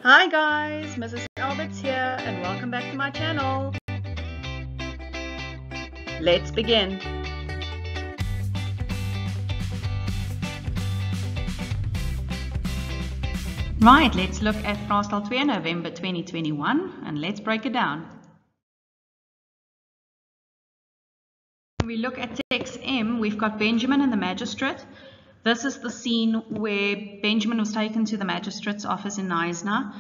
Hi guys, Mrs. Alberts here and welcome back to my channel. Let's begin. Right, let's look at Vraestel 2 November 2021 and let's break it down. When we look at text M, we've got Benjamin and the magistrate. This is the scene where Benjamin was taken to the magistrate's office in Knysna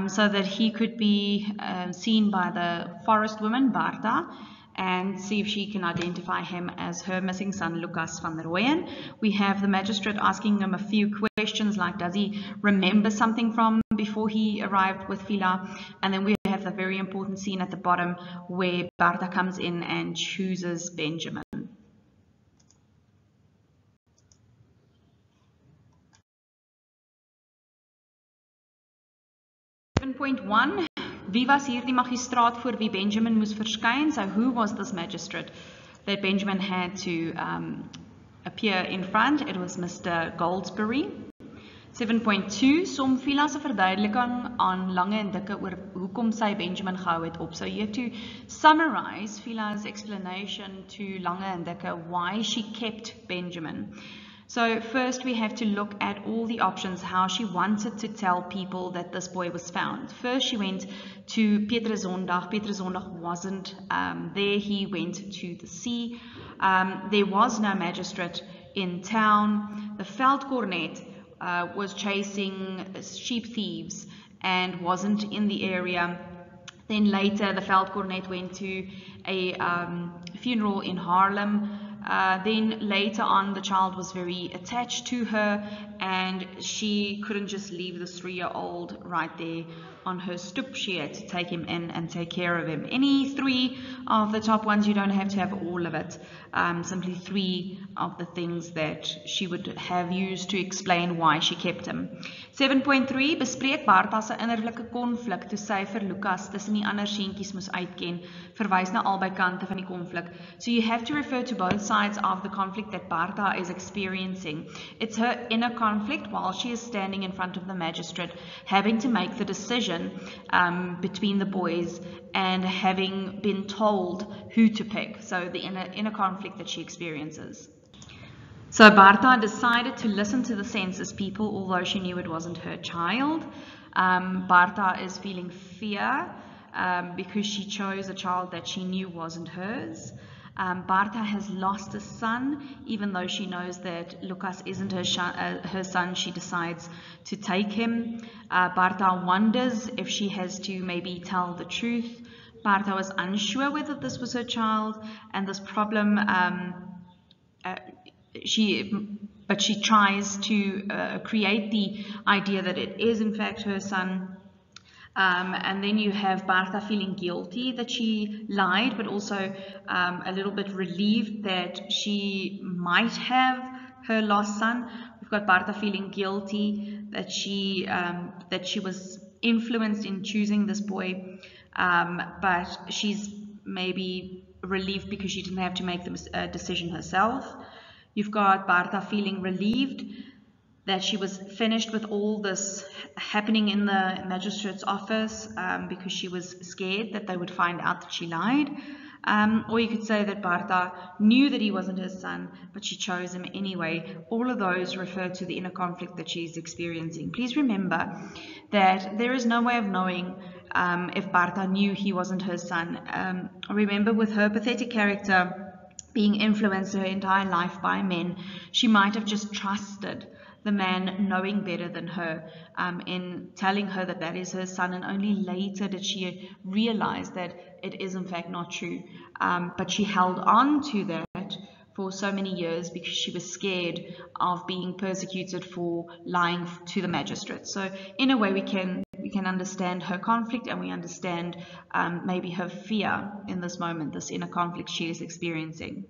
so that he could be seen by the forest woman, Bartha, and see if she can identify him as her missing son, Lucas van der Rooyen. We have the magistrate asking him a few questions like, does he remember something from before he arrived with Fiela? And then we have the very important scene at the bottom where Bartha comes in and chooses Benjamin. 7.1. Wie was hier die magistraat voor wie Benjamin moes verskyn? So who was this magistrate that Benjamin had to appear in front? It was Mr. Goldsberry. 7.2. Som Fiela se verduideliking aan Lange en Dikke oor hoekom sy Benjamin gehou het op. So you have to summarize Fiela's explanation to Lange en Dikke why she kept Benjamin. So first we have to look at all the options, how she wanted to tell people that this boy was found. First she went to Pietersondag. Pietersondag wasn't there. He went to the sea. There was no magistrate in town. The veldkornet was chasing sheep thieves and wasn't in the area. Then later the veldkornet went to a funeral in Haarlem. Then later on the child was very attached to her and she couldn't just leave this 3-year-old right there on her stoop. She had to take him in and take care of him. Any 3 of the top ones, you don't have to have all of it. Simply 3 of the things that she would have used to explain why she kept him. 7.3 bespreek Bartha se innerlike konflik toe sy vir Lucas tussen die ander seentjies moes uitken, verwys na albei kante van die konflik. So you have to refer to both sides of the conflict that Bartha is experiencing. It's her inner conflict while she is standing in front of the magistrate, having to make the decision between the boys and having been told who to pick. So the inner conflict that she experiences. So Bartha decided to listen to the census people, although she knew it wasn't her child. Bartha is feeling fear because she chose a child that she knew wasn't hers. Bartha has lost a son, even though she knows that Lucas isn't her son, she decides to take him. Bartha wonders if she has to maybe tell the truth. Bartha was unsure whether this was her child, and this problem, but she tries to create the idea that it is in fact her son. And then you have Bartha feeling guilty that she lied, but also a little bit relieved that she might have her lost son. We've got Bartha feeling guilty that she was influenced in choosing this boy, but she's maybe relieved because she didn't have to make the decision herself. You've got Bartha feeling relieved that she was finished with all this happening in the magistrate's office because she was scared that they would find out that she lied. Or you could say that Bartha knew that he wasn't her son, but she chose him anyway. All of those refer to the inner conflict that she's experiencing. Please remember that there is no way of knowing if Bartha knew he wasn't her son. Remember, with her pathetic character being influenced her entire life by men, she might have just trusted the man knowing better than her in telling her that that is her son, and only later did she realize that it is in fact not true. But she held on to that for so many years because she was scared of being persecuted for lying to the magistrate. So in a way we can understand her conflict, and we understand maybe her fear in this moment, this inner conflict she is experiencing.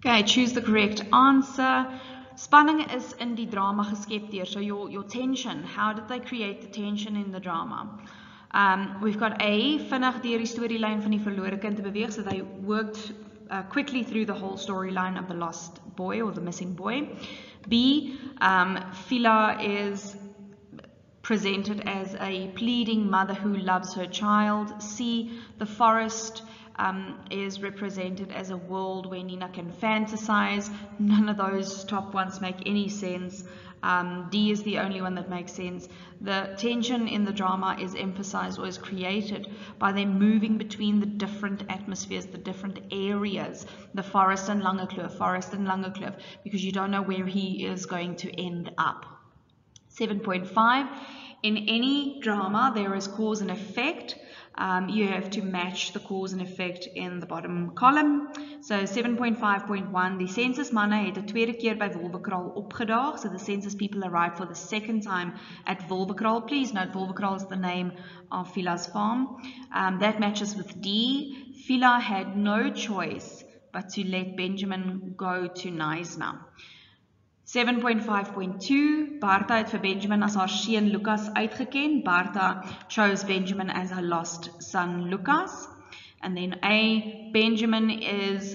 Okay, choose the correct answer. Spanning is in die drama geskep deur. So your tension, how did they create the tension in the drama? We've got A, vinnig deur die storielyn van die verlore kind te beweeg, so they worked quickly through the whole storyline of the lost boy or the missing boy. B, Fiela is presented as a pleading mother who loves her child. C, the forest is represented as a world where Nina can fantasize. None of those top ones make any sense. D is the only one that makes sense. The tension in the drama is emphasized or is created by them moving between the different atmospheres, the different areas, the forest and Langekloof, because you don't know where he is going to end up. 7.5, in any drama there is cause and effect. You have to match the cause and effect in the bottom column. So 7.5.1, die census manne het 'n tweede keer by Wolwekraal opgedaag. So the census people arrived for the second time at Wolwekraal. Please note Wolwekraal is the name of Fiela's farm. That matches with D. Fiela had no choice but to let Benjamin go to Knysna. 7.5.2, Bartha het vir Benjamin as haar seun Lucas uitgeken. Bartha chose Benjamin as her lost son Lucas. And then A, Benjamin is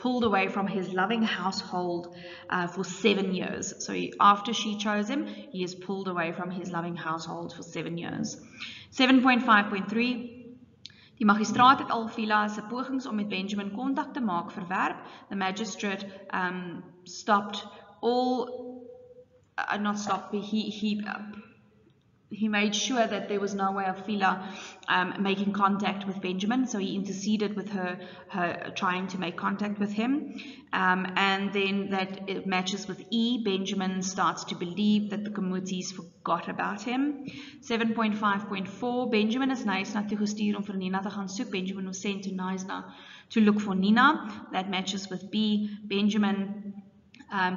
pulled away from his loving household for 7 years. So after she chose him, he is pulled away from his loving household for 7 years. 7.5.3, die magistraat het al Fiela se pogings om met Benjamin kontak te maak verwerp. The magistrate stopped all, not stopped, he made sure that there was no way of Fiela making contact with Benjamin, so he interceded with her trying to make contact with him. And then that it matches with E. Benjamin starts to believe that the Kamutis forgot about him. 7.5.4, Benjamin is Knysna toe gestuur om vir Nina te gaan soek. Benjamin was sent to Knysna to look for Nina. That matches with B. Benjamin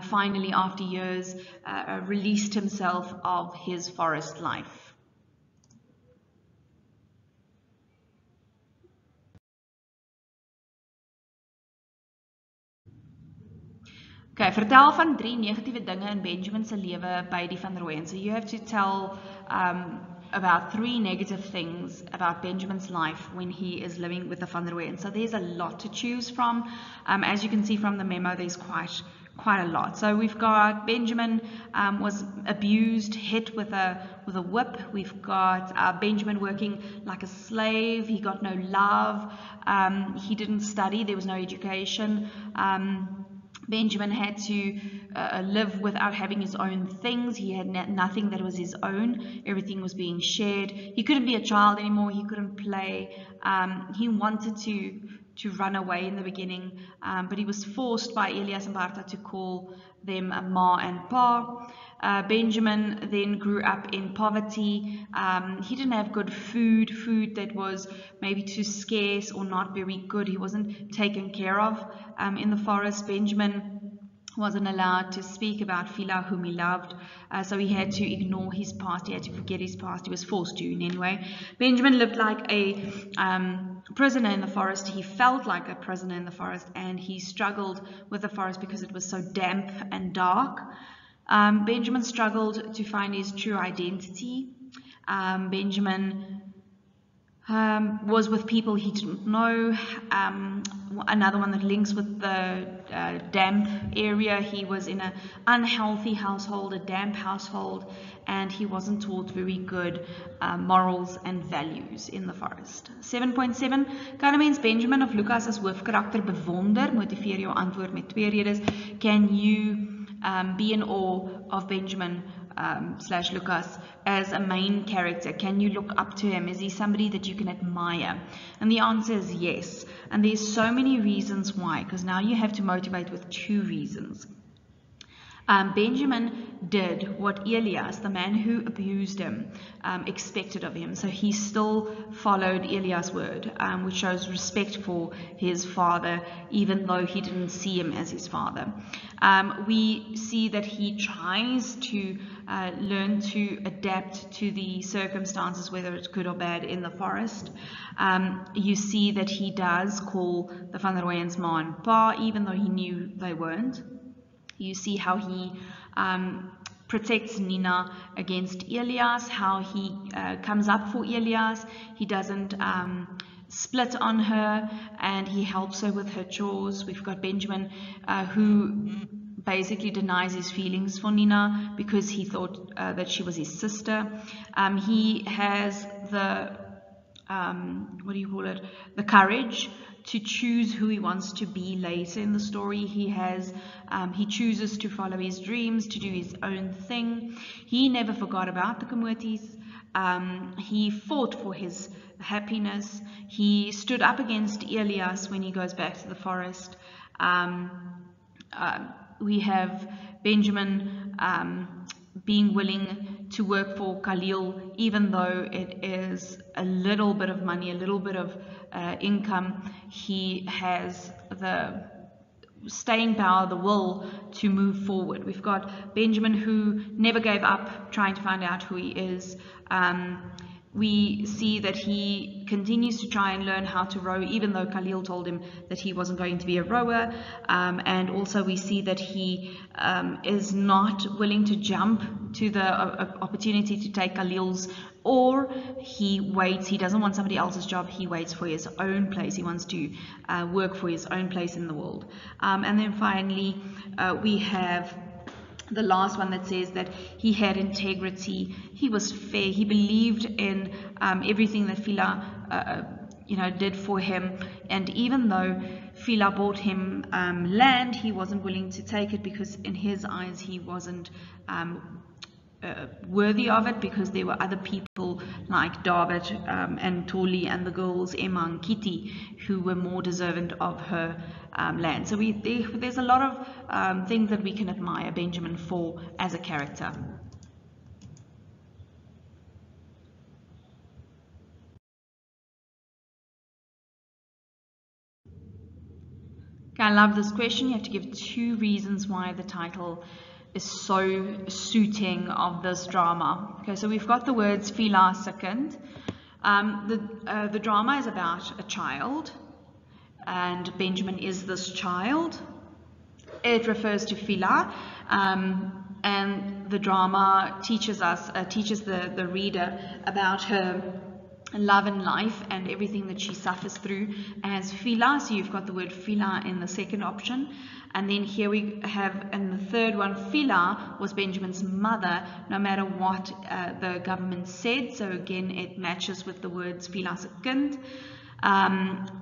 finally, after years, released himself of his forest life. Okay, vertel van 3 negatiewe dinge in Benjamin se lewe by die Van Rooyen. So you have to tell about 3 negative things about Benjamin's life when he is living with the Van Rooyen. So there's a lot to choose from. As you can see from the memo, there's quite a lot. So we've got Benjamin was abused, hit with a whip. We've got Benjamin working like a slave. He got no love. He didn't study. There was no education. Benjamin had to live without having his own things. He had nothing that was his own. Everything was being shared. He couldn't be a child anymore. He couldn't play. He wanted to run away in the beginning, but he was forced by Elias and Bartha to call them Ma and Pa. Benjamin then grew up in poverty. He didn't have good food that was maybe too scarce or not very good. He wasn't taken care of in the forest. Benjamin wasn't allowed to speak about Fiela, whom he loved, so he had to ignore his past. He had to forget his past. He was forced to in any way. Benjamin lived like a prisoner in the forest. He felt like a prisoner in the forest, and he struggled with the forest because it was so damp and dark. Benjamin struggled to find his true identity. Benjamin was with people he didn't know. Another one that links with the damp area, he was in an unhealthy household, a damp household, and he wasn't taught very good morals and values in the forest. 7.7, kan 'n mens Benjamin of Lucas as hoofkarakter bewonder? Motiveer jou antwoord met 2 redes. Can you be in awe of Benjamin / Lucas as a main character? Can you look up to him? Is he somebody that you can admire? And the answer is yes. And there's so many reasons why, because now you have to motivate with 2 reasons. Benjamin did what Elias, the man who abused him, expected of him. So he still followed Elias' word, which shows respect for his father, even though he didn't see him as his father. We see that he tries to learn to adapt to the circumstances, whether it's good or bad, in the forest. You see that he does call the Van Rooyens Ma and Pa, even though he knew they weren't. You see how he protects Nina against Elias, how he comes up for Elias. He doesn't split on her, and he helps her with her chores. We've got Benjamin, who basically denies his feelings for Nina because he thought that she was his sister. He has the the courage to choose who he wants to be later in the story. He chooses to follow his dreams, to do his own thing. He never forgot about the Kamotis. He fought for his happiness. He stood up against Elias when he goes back to the forest. We have Benjamin being willing to work for Khalil, even though it is a little bit of money, a little bit of income. He has the staying power, the will to move forward. We've got Benjamin, who never gave up trying to find out who he is. We see that he continues to try and learn how to row, even though Khalil told him that he wasn't going to be a rower. And also we see that he is not willing to jump to the opportunity to take Khalil's, or he waits. He doesn't want somebody else's job. He waits for his own place. He wants to work for his own place in the world. And then finally, we have the last one that says that he had integrity, he was fair, he believed in everything that Fiela did for him, and even though Fiela bought him land, he wasn't willing to take it because in his eyes he wasn't worthy of it, because there were other people like David and Toli and the girls Emma and Kitty who were more deserving of her land. So there's a lot of things that we can admire Benjamin for as a character. Okay, I love this question. You have to give 2 reasons why the title is so suiting of this drama. Okay, so we've got the words Fiela second. The drama is about a child, and Benjamin is this child. It refers to Fiela, and the drama teaches the reader about her love and life and everything that she suffers through as Fiela. So you've got the word Fiela in the second option. And then here we have in the third one, Fiela was Benjamin's mother, no matter what the government said. So again, it matches with the words Fiela se kind.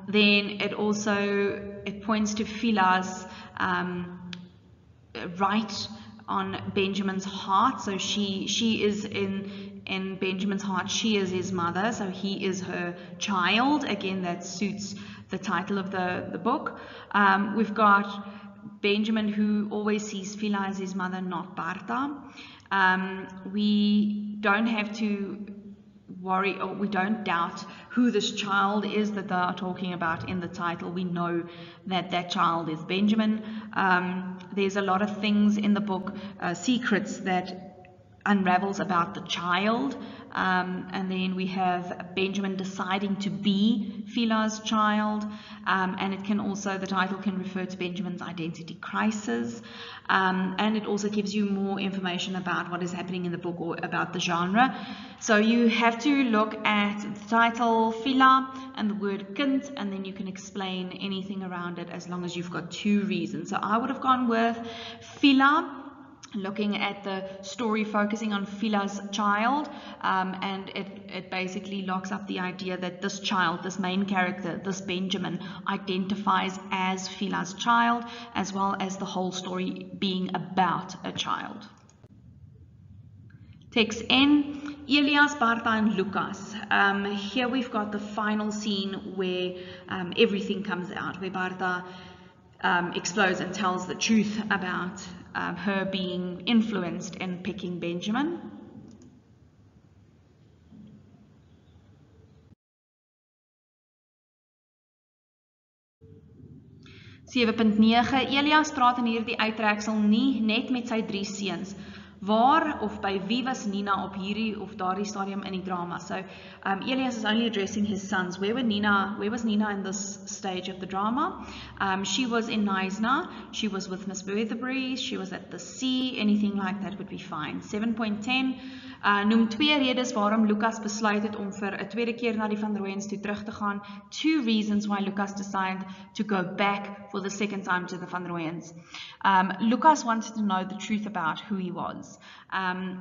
Then it points to Fiela's right on Benjamin's heart. So she is in Benjamin's heart, she is his mother, so he is her child. Again, that suits the title of the book. We've got Benjamin, who always sees Fiela as his mother, not Bartha. We don't have to worry, or we don't doubt who this child is that they are talking about in the title. We know that that child is Benjamin. There's a lot of things in the book, secrets that unravels about the child, and then we have Benjamin deciding to be Fiela's child, and it can also, the title can refer to Benjamin's identity crisis, and it also gives you more information about what is happening in the book or about the genre. So you have to look at the title Fiela and the word kind, and then you can explain anything around it as long as you've got 2 reasons. So I would have gone with Fiela, looking at the story focusing on Fiela's child, and it basically locks up the idea that this child, this main character, this Benjamin, identifies as Fiela's child, as well as the whole story being about a child. Text N, Elias, Bartha and Lucas. Here we've got the final scene where everything comes out, where Bartha explodes and tells the truth about her being influenced in picking Benjamin. (7.9) Elias praat in hierdie uittreksel nie net met sy 3 seuns, Waar of by wie was Nina op hierdie of daardie stadium in die drama? So Elias is only addressing his sons. Where was Nina in this stage of the drama? She was in Knysna. She was with Miss Weatherbury. She was at the sea. Anything like that would be fine. 7.10. Noem 2 redes waarom Lucas besluit het om vir 'n tweede keer na die Van Rooyens toe terug te gaan. 2 reasons why Lucas decided to go back for the second time to the Van Rooyens. Lucas wanted to know the truth about who he was.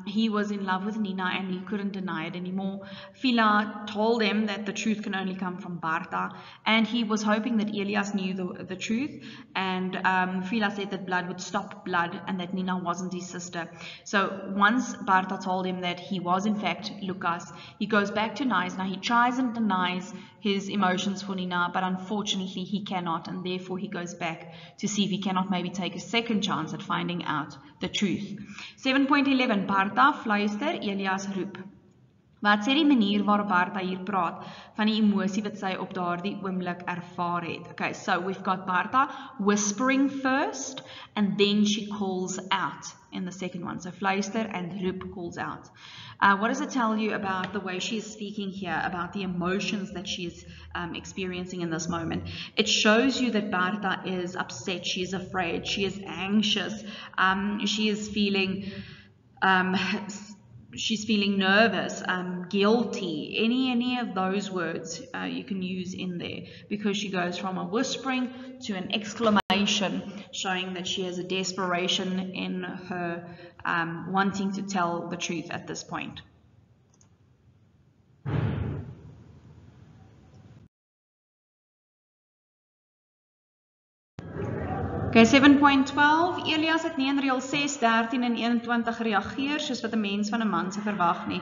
He was in love with Nina and he couldn't deny it anymore. Fiela told him that the truth can only come from Bartha, and he was hoping that Elias knew the truth, and Fiela said that blood would stop blood and that Nina wasn't his sister. So once Bartha told him that he was in fact Lucas, he goes back to Knysna. He tries and denies his emotions for Nina, but unfortunately he cannot, and therefore he goes back to see if he cannot maybe take a second chance at finding out the truth. 7.11. Bartha fluister, Elias roep. Wat sê die manier waarop Bartha hier praat van die emosie wat sy op daardie oomblik ervaar het? Okay, so we've got Bartha whispering first, and then she calls out in the second one. So fluister and roep, calls out. What does it tell you about the way she is speaking here, about the emotions that she is experiencing in this moment? It shows you that Bartha is upset, she is afraid, she is anxious, she is feeling she's feeling nervous, guilty, any of those words you can use in there, because she goes from a whispering to an exclamation, showing that she has a desperation in her wanting to tell the truth at this point. Okay, 7.12. Elias het nie in reël 6, 13 en 21 gereageer soos wat 'n mens van 'n man se verwag nie.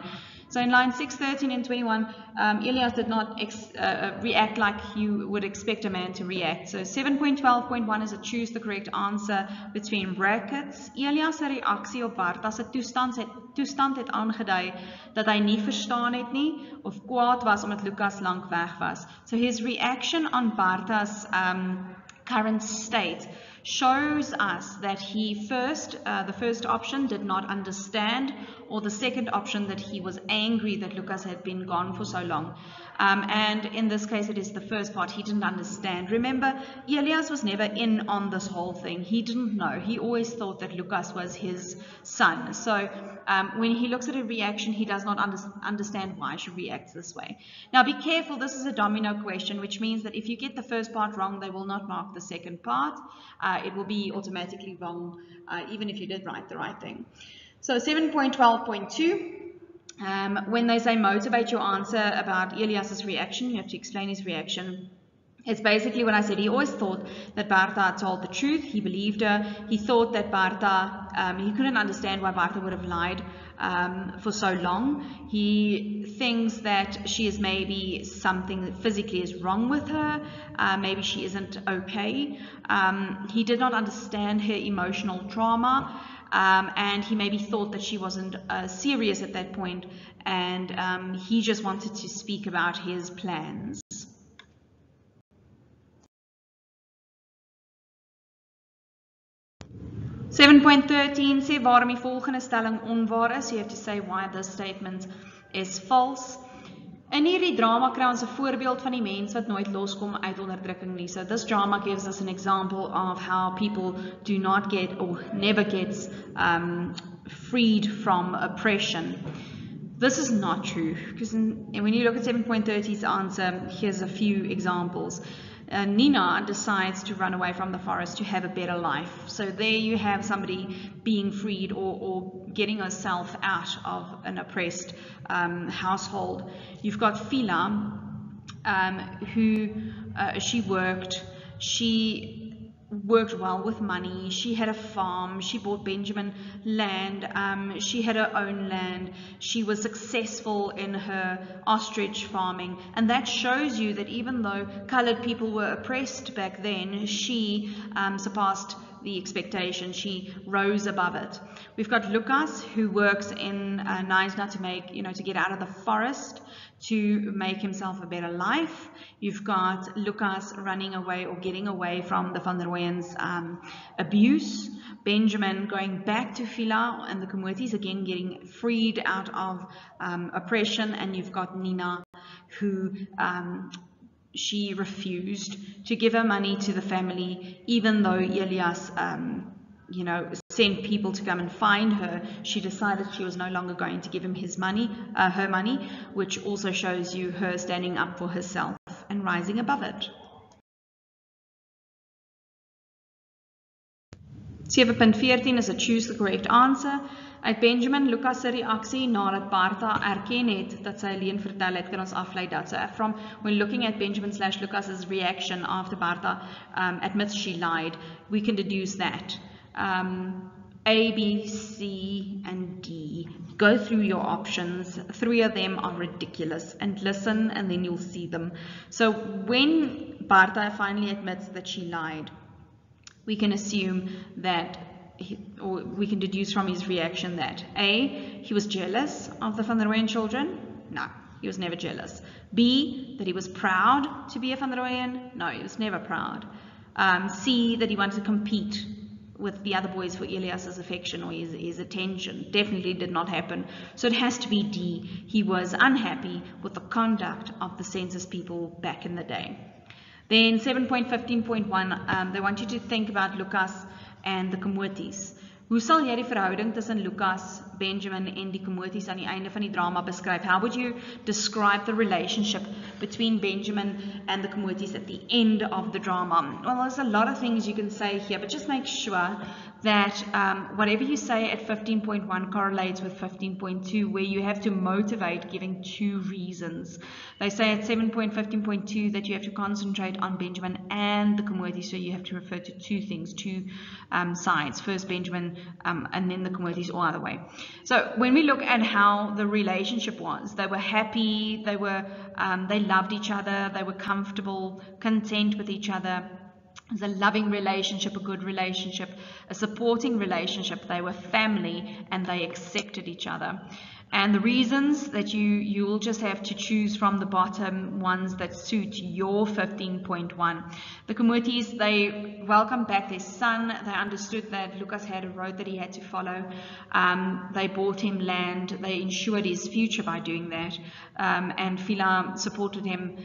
So in line 6, 13 and 21, Elias did not react like you would expect a man to react. So 7.12.1 is a choose the correct answer between brackets. Elias se reaksie op Bartha se toestand het aangedui dat hy nie verstaan het nie of kwaad was omdat Lucas lank weg was. So his reaction on Bartha's current state shows us that he the first option did not understand, or the second option that he was angry that Lucas had been gone for so long. And in this case it is the first part, he didn't understand. Remember, Elias was never in on this whole thing. He didn't know. He always thought that Lucas was his son. So when he looks at a reaction, he does not understand why she reacts this way. Now be careful, this is a domino question, which means that if you get the first part wrong, they will not mark the second part. It will be automatically wrong, even if you did write the right thing. So 7.12.2, when they say motivate your answer about Elias's reaction, you have to explain his reaction. It's basically what I said. He always thought that Bartha told the truth. He believed her. He thought that Bartha, he couldn't understand why Bartha would have lied for so long. He thinks that she is maybe something that physically is wrong with her. Maybe she isn't okay. He did not understand her emotional trauma. And he maybe thought that she wasn't serious at that point. And he just wanted to speak about his plans. So 7.13 sê waarom die volgende stelling onwaar is. You have to say why this statement is false. In hierdie drama kry ons 'n voorbeeld van die mens wat nooit loskom uit onderdrukking nie. So this drama gives us an example of how people do not get or never gets freed from oppression. This is not true, because when you look at 7.30's answer, here's a few examples. Nina decides to run away from the forest to have a better life. So there you have somebody being freed or getting herself out of an oppressed household. You've got Fiela, who she worked well with money. She had a farm. She bought Benjamin land. She had her own land. She was successful in her ostrich farming. And that shows you that even though colored people were oppressed back then, she surpassed the expectation. She rose above it. We've got Lucas, who works in Knysna to make, to get out of the forest to make himself a better life. You've got Lucas running away or getting away from the Van der Weyens abuse. Benjamin going back to Fiela and the Komotis, again getting freed out of oppression. And you've got Nina, who she refused to give her money to the family, even though Elias sent people to come and find her. She decided she was no longer going to give him her money, which also shows you her standing up for herself and rising above it. 7.14 is a choose the correct answer. Uit Benjamin Lucas se reaksie nadat Bartha erken het dat sy alleen vertel het, kan ons aflei dat. So from when looking at Benjamin/Lucas's reaction after Bartha admits she lied, we can deduce that. A, B, C, and D. Go through your options. 3 of them are ridiculous, and listen, and then you'll see them. So when Bartha finally admits that she lied, we can assume that, or we can deduce from his reaction that A, he was jealous of the Van der Weyden children. No, he was never jealous. B, that he was proud to be a Van der Weyden. No, he was never proud. C, that he wanted to compete with the other boys for Elias's affection or his attention. Definitely did not happen. So it has to be D. He was unhappy with the conduct of the census people back in the day. Then 7.15.1, they want you to think about Lucas and the Komotis. Hoe sal jy die verhouding tussen Lucas, Benjamin en die Komotis aan die einde van die drama beskryf? How would you describe the relationship between Benjamin and the Komotis at the end of the drama? Well, there's a lot of things you can say here, but just make sure that whatever you say at 15.1 correlates with 15.2, where you have to motivate giving 2 reasons. They say at 7.15.2 that you have to concentrate on Benjamin and the Komotis, so you have to refer to 2 things, 2 sides. First Benjamin and then the Komotis, or other way. So when we look at how the relationship was, they were happy, they loved each other, they were comfortable, content with each other. It was a loving relationship, a good relationship, a supporting relationship. They were family and they accepted each other. And the reasons that you'll just have to choose from the bottom ones that suit your 15.1. The Komotis, they welcomed back their son. They understood that Lucas had a road that he had to follow. They bought him land. They ensured his future by doing that. And Fiela supported him.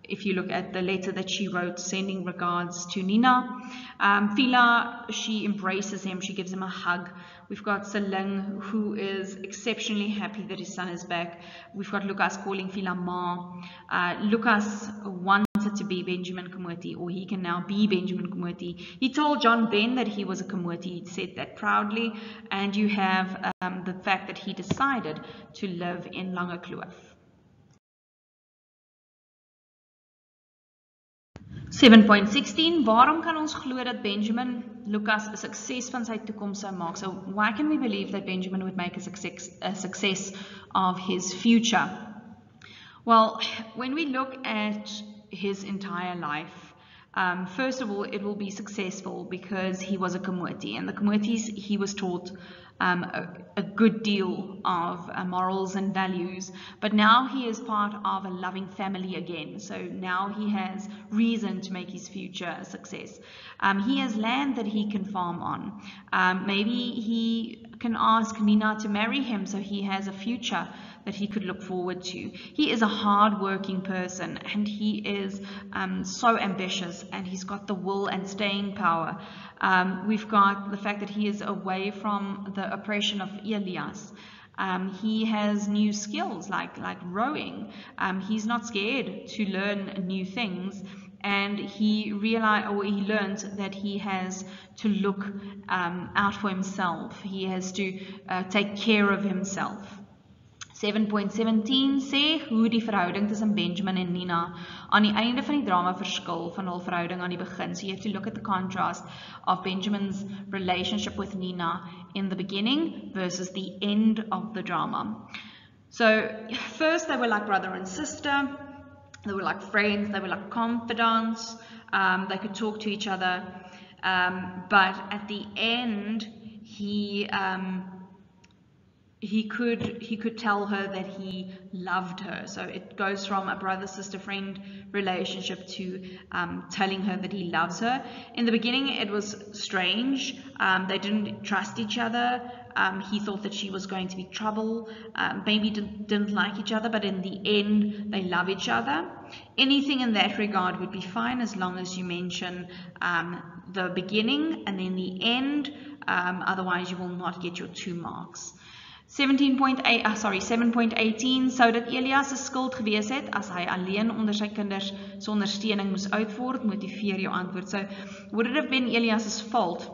If you look at the letter that she wrote, sending regards to Nina. Fiela, she embraces him. She gives him a hug. We've got Seling, who is exceptionally happy that his son is back. We've got Lucas calling Fiela Ma. Lucas wanted to be Benjamin Komoti, or he can now be Benjamin Komoti. He told John Ben that he was a Komoti. He said that proudly. And you have the fact that he decided to live in Langekloof. 7.16, waarom kan ons glo dat Benjamin Lucas 'n sukses van sy toekoms sou maak? So why can we believe that Benjamin would make a success of his future? Well, when we look at his entire life, first of all, it will be successful because he was a Komoti, and the Komotis, he was taught a good deal of morals and values, but now he is part of a loving family again, so now he has reason to make his future a success. He has land that he can farm on. Maybe he can ask Nina to marry him, so he has a future that he could look forward to. He is a hard-working person, and he is so ambitious, and he's got the will and staying power. We've got the fact that he is away from the oppression of Elias. He has new skills like rowing. He's not scared to learn new things, and he learned that he has to look out for himself. He has to take care of himself. 7.17 sê hoe die verhouding tussen Benjamin en Nina aan die einde van die drama verskil van hul verhouding aan die begin. So you have to look at the contrast of Benjamin's relationship with Nina in the beginning versus the end of the drama. So first they were like brother and sister, they were like friends, they were like confidants, they could talk to each other. But at the end, he could tell her that he loved her. So it goes from a brother, sister, friend relationship to telling her that he loves her. In the beginning, it was strange. They didn't trust each other. He thought that she was going to be trouble. Maybe didn't like each other, but in the end, they love each other. Anything in that regard would be fine as long as you mention the beginning and then the end. Otherwise, you will not get your 2 marks. 7.18 sou dit Elias se skuld gewees het as hy alleen onder sy kinders se ondersteuning moes uitvoer, motiveer jou antwoord. So would it have been Elias's fault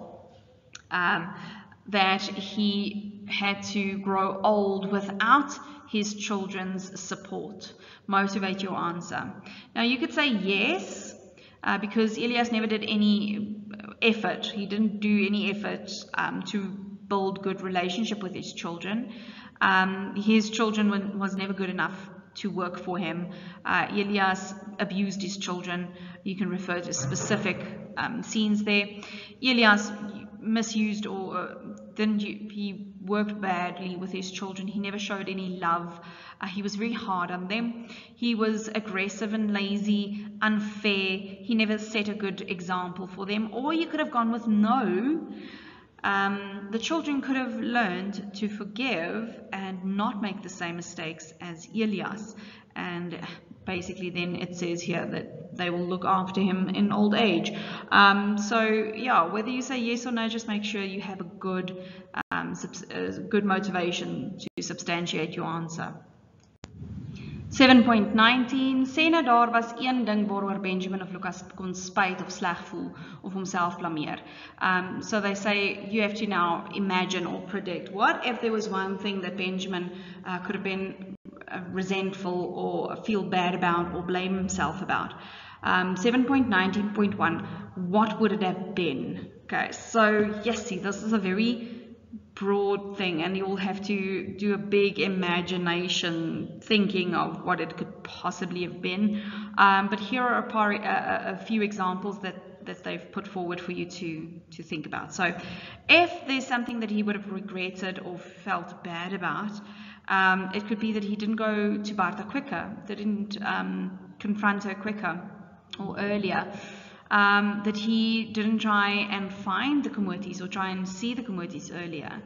that he had to grow old without his children's support? Motivate your answer. Now you could say yes, because Elias never did any effort. He didn't do any effort to build good relationship with his children. His children was never good enough to work for him. Elias abused his children. You can refer to specific scenes there. Elias misused or he worked badly with his children. He never showed any love. He was very hard on them. He was aggressive and lazy, unfair. He never set a good example for them. Or you could have gone with no. The children could have learned to forgive and not make the same mistakes as Elias. And basically then it says here that they will look after him in old age. So yeah, whether you say yes or no, just make sure you have a good, good motivation to substantiate your answer. 7.19 sê nou daar was een ding waaroor Benjamin of Lucas kon spyt of sleg voel of homself blameer. So they say you have to now imagine or predict what if there was one thing that Benjamin could have been resentful or feel bad about or blame himself about. 7.19.1 what would it have been? Okay, so yes, see, this is a very broad thing and you'll have to do a big imagination thinking of what it could possibly have been, but here are a few examples that they've put forward for you to think about. So if there's something that he would have regretted or felt bad about, it could be that he didn't go to Bartha quicker, didn't confront her quicker or earlier. That he didn't try and find the Komotis or try and see the Komotis earlier,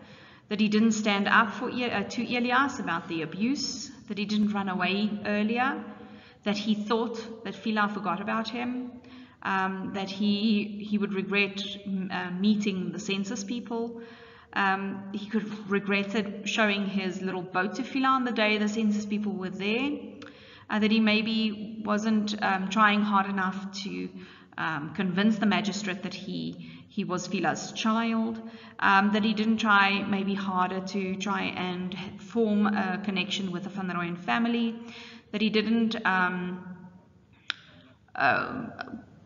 that he didn't stand up to Elias about the abuse, that he didn't run away earlier, that he thought that Fiela forgot about him, that he would regret meeting the census people, he could have regretted showing his little boat to Fiela on the day the census people were there, that he maybe wasn't trying hard enough to convince the magistrate that he was Fiela's child, that he didn't try maybe harder to try and form a connection with the Van der Rooyen family, that he didn't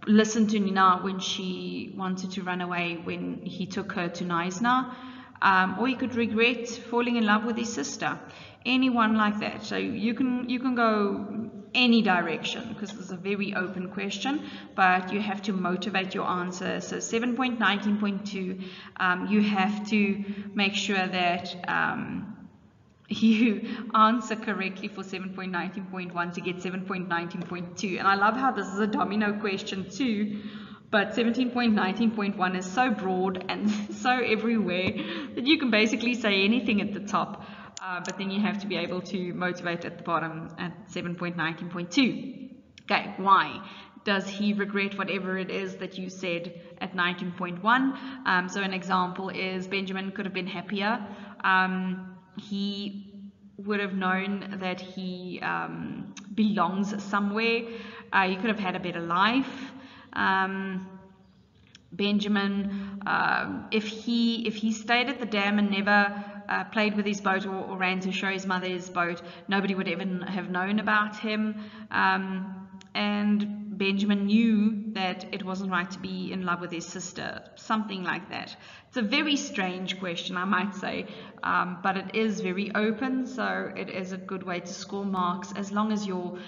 listen to Nina when she wanted to run away when he took her to Neisner, or he could regret falling in love with his sister. Anyone like that. So you can go any direction because this is a very open question, but you have to motivate your answer. So 7.19.2, you have to make sure that you answer correctly for 7.19.1 to get 7.19.2. And I love how this is a domino question too, but 17.19.1 is so broad and so everywhere that you can basically say anything at the top. But then you have to be able to motivate at the bottom at 7.19.2. Okay, why? Does he regret whatever it is that you said at 19.1? So an example is Benjamin could have been happier. He would have known that he belongs somewhere. He could have had a better life. Benjamin, if he stayed at the dam and never played with his boat or ran to show his mother his boat, nobody would even have known about him. And Benjamin knew that it wasn't right to be in love with his sister, something like that. It's a very strange question, I might say, but it is very open, so it is a good way to score marks as long as your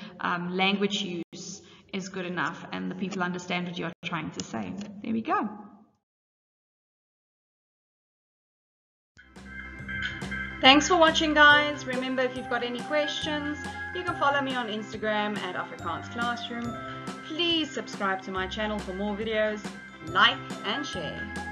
language use is good enough and the people understand what you're trying to say. There we go. Thanks for watching, guys. Remember, if you've got any questions, you can follow me on Instagram at Afrikaans Classroom. Please subscribe to my channel for more videos, like and share.